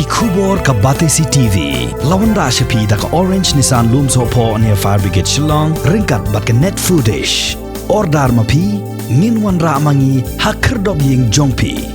Kubor ka Batesi TV. Lawan da Ashapi da ka Orange Nissan Looms Hopo near Fire Brigade Shillong. Ringkat bat ka net foodish. Ordar mapi. Minwan ra mangi hakerdog ying jongpi.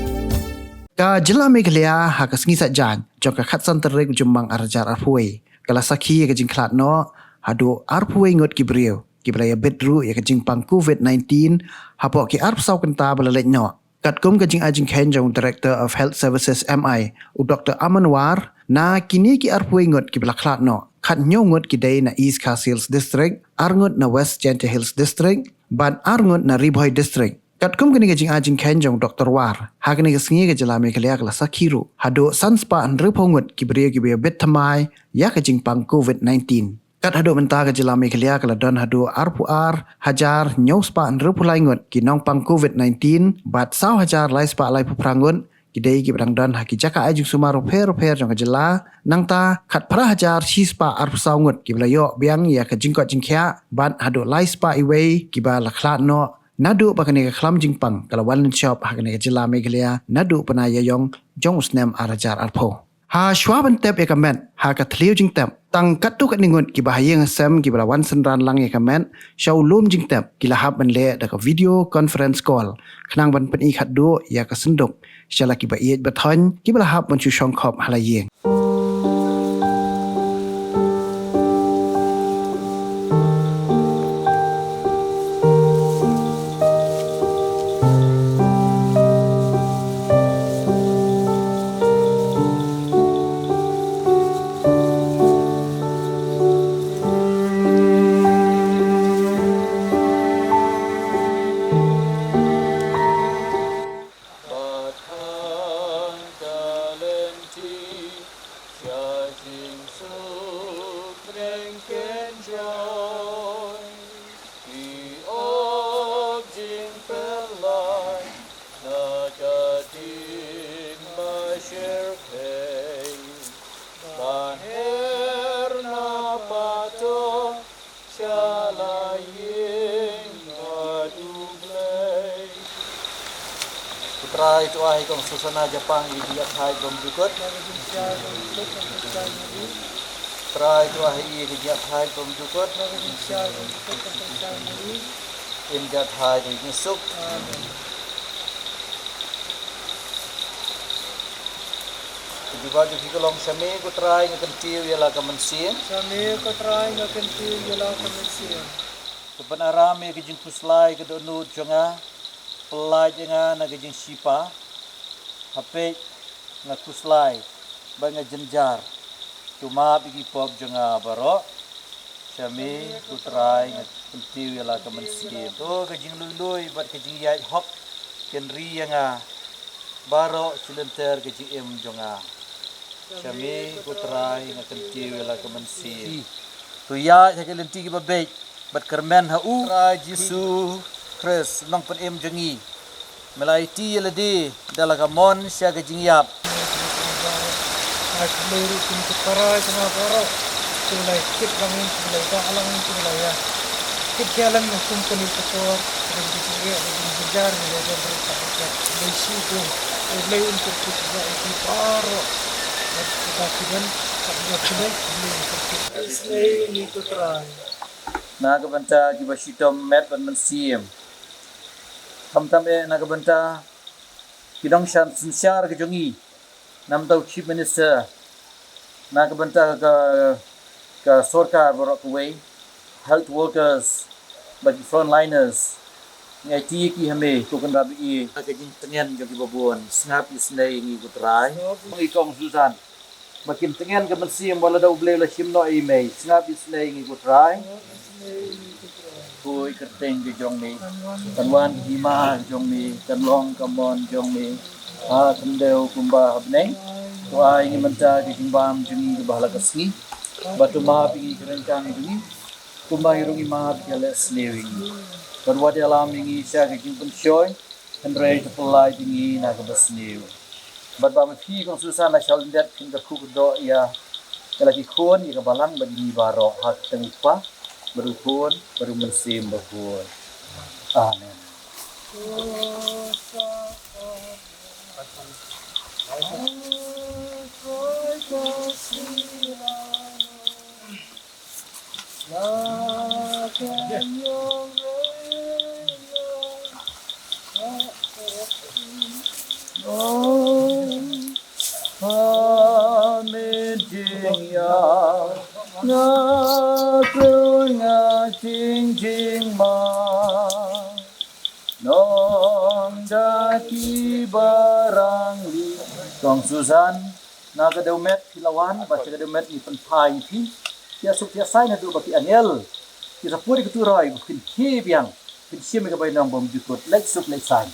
Ka jela Meghalaya ha ka sngi jan jok ka khatsan Tarik Jymmang arajar arpuai kala sakhi ka jing Khladnoh Haduh arpuai ngot kibriu kibraya bedru ya ka Jymmang COVID-19 hapo ki arp sau kenta balalek no kat kum ka jing ajing Kenjong Director of Health Services MI u Dr. Amanwar na kini ki arpuai ngot kibla Khladnoh khat nyongot kidai na East Khas Hills District arngot na West Gentle Hills District ban arngot na Ribhoi District kat kum kini gajing ajing Kenjong Dr. War ha kini gasngi ga jela Meghalaya kala sakhiru Haduh sanspa an repongot kibriya bet thamai ya ka Jymmang COVID-19 kat Haduh menta ga jela Meghalaya kala don Haduh arpuar hajar nyospa an repulaingot ki Nongpang COVID-19 bat saw hajar lai spa lai puprangun kidai ki brang don ha ki jaka ajing sumaro per jong ga jela nangta khat pra hajar chispa arpusaungot ki blayo biang ya ka jingkot jingkhya bat Haduh lai spa iwei ki ba la Khladnoh nadu pakane ka khlam Jymmang kala one shop hakane ka jela Meghalaya nadu panaya yong jong usnem arajar arpho ha shwaban tep ya kamen ha ka thliu jing tep tang katu ka ningot ki bahayeng sem ki bala wan sanran lang ya kamen shaw lum jing tep ki lahab ban le da ka video conference call khnang ban pen I Haduh ya ka senduk shala ki ba iet bathon ki bala hab ban chu shong khop halayeng Try to ay kong susana Jymmang idiyak hai bom dukot. Try to ay idiyak hai bom dukot. Ingat hai di nisuk. Di baju fikolong sami ko try ngakan tiu yala kamansian. Sami ko try ngakan tiu yala kamansian. Kebenarame ke jing puslai ke donut jonga. Pelai jangan nak jeng sipa, hape nak kuslai, banyak jenjar, cuma bagi pop jangan barok, kami putrai nak pentiu ialah kemensi. Tu kejeng lului, buat kejeng yai hop, kenri yang barok silenter kejeng jangan. Kami putrai nak pentiu ialah kemensi. Tu yai saya lenti kita baik, buat kermen hau, Yesus. Chris nong pen jengi melai ti ledi dalam kamon sia ke jingyap aku luru kin kepara sama barok tulai kit langin tulai ka alangin tulai ya kit jalan hukum kini kotor dan dicuri dan dijar ya dan berkata lesi tu lei untuk kita itu barok dan kita kiban tak boleh beli lei ini tu terang na kabanta ki basitom met ban mensiam tam na kabanta kidong shan sinsyar ke jongi nam tau chief minister na kabanta ka sorkar borok kuwei health workers bagi frontliners ngai ti ki hame to kan rabi ka jing tengen jogi babon snap isnai ni putrai ngi kong susan makin tengen ke mensiam wala da uble la shimno email snap isnai ni putrai Koi kerteng di jong ni, kanwan hima jong ni, kanlong kamon jong ni, kendeu kumba habneng, tuai ini menta di Jymmang jengi ke bahala kasni, batu ma pingi kerencang jengi, kumba hirungi ma piala slewing, kanwa di alam ini sia ke Jymmang shoy, kendrei tepulai jengi nak berslew, bat ba mefi kong susah nak shaldet hingga kudo ya, kelaki kun ya kebalang bagi ni baro hak tengupah. Berukun, baru bersim berukun. Amin. Amin jing ya nga kru nga jing jing ma non da Kiba rang li tong Susan na kadaw met hilawan ba kadaw met ni panpai thi ya suk ya sai na du ba ki anel ki rapuri ku turai kin ki biang kin sim ga bai nang bom dikot lek suk lek sai